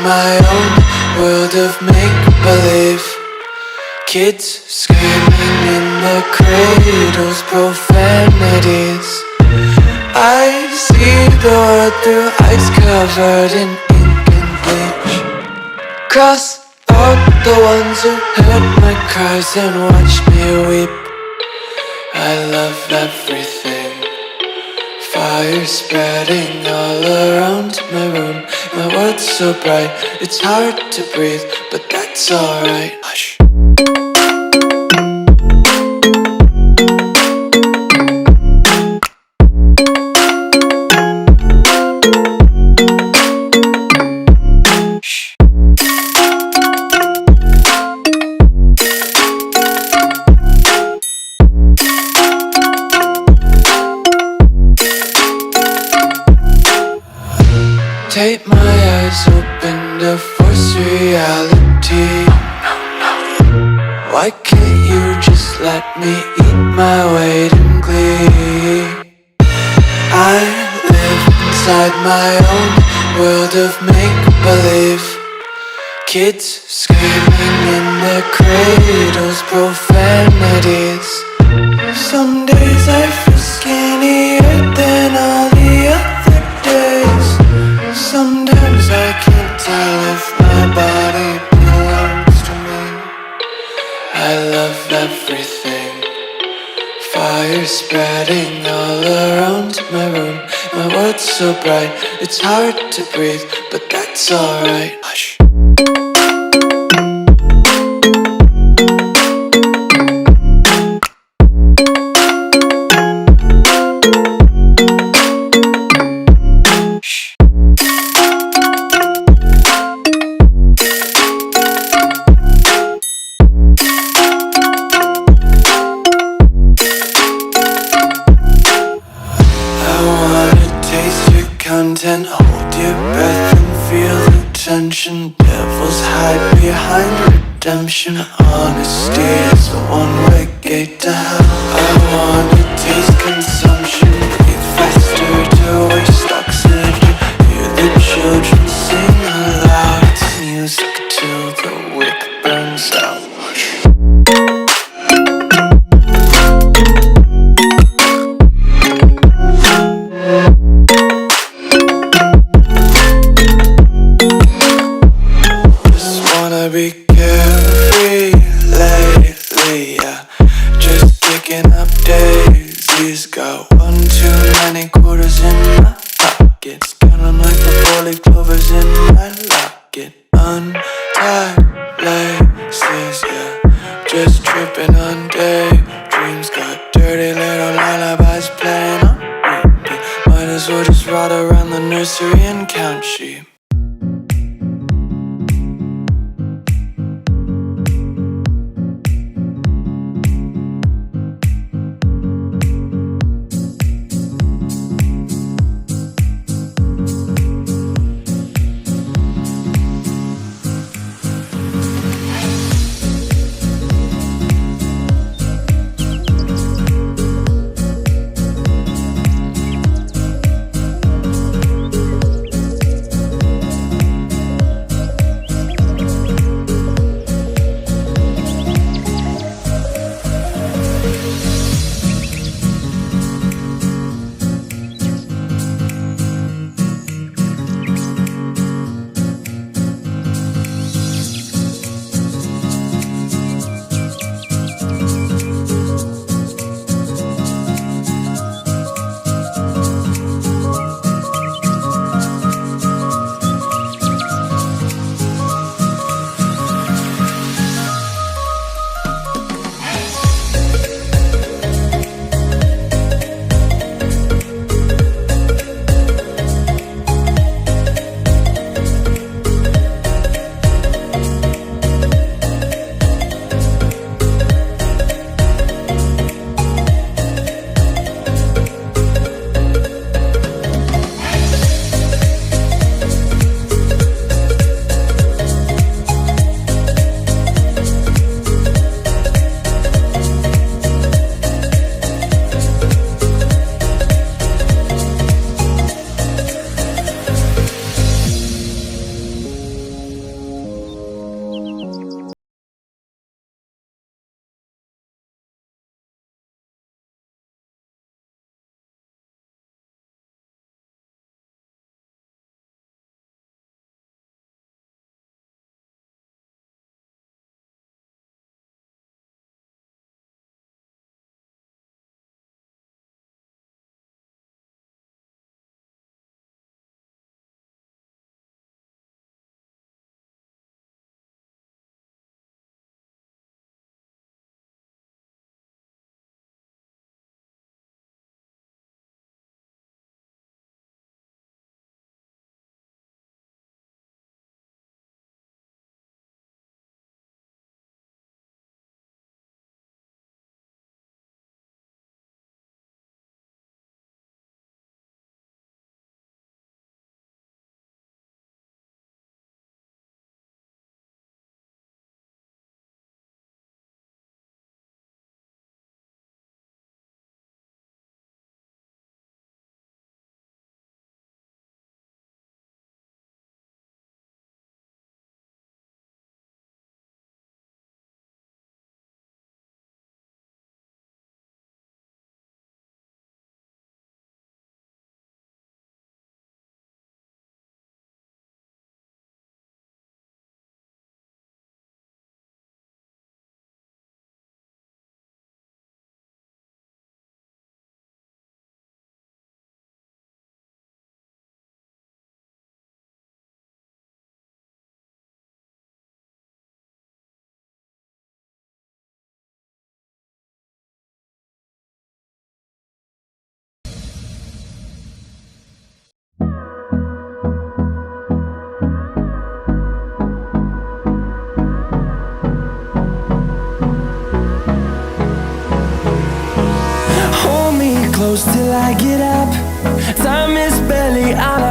my own world of make-believe. Kids screaming in their cradles, profanities. I see the world through ice covered in ink and bleach. Cross out the ones who heard my cries and watched me weep. I love everything. Fire spreading all around my room. My world's so bright, it's hard to breathe, but that's alright. Hush. Tape my eyes open to force reality. Why can't you just let me eat my weight in glee? I live inside my own world of make-believe. Kids screaming in their cradles, profanities. Some days I feel skinnier than all the other days. Sometimes I can't tell if my body belongs to me. I love everything. Fire spreading all around my room. My world's so bright, it's hard to breathe, but that's alright. Hush. Content, hold your breath and feel the tension. Devils hide behind redemption. Honesty is a one-way gate to hell. I wanna taste consumption, breathe faster to waste oxygen. Hear the children sing aloud. It's music till the wick burns out. Be carefree lately, yeah. Just picking up daisies. Got one too many quarters in my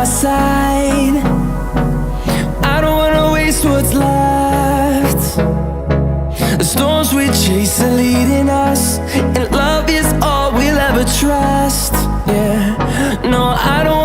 my side. I don't wanna waste what's left. The storms we chase are leading us, and love is all we'll ever trust. Yeah, no, I don't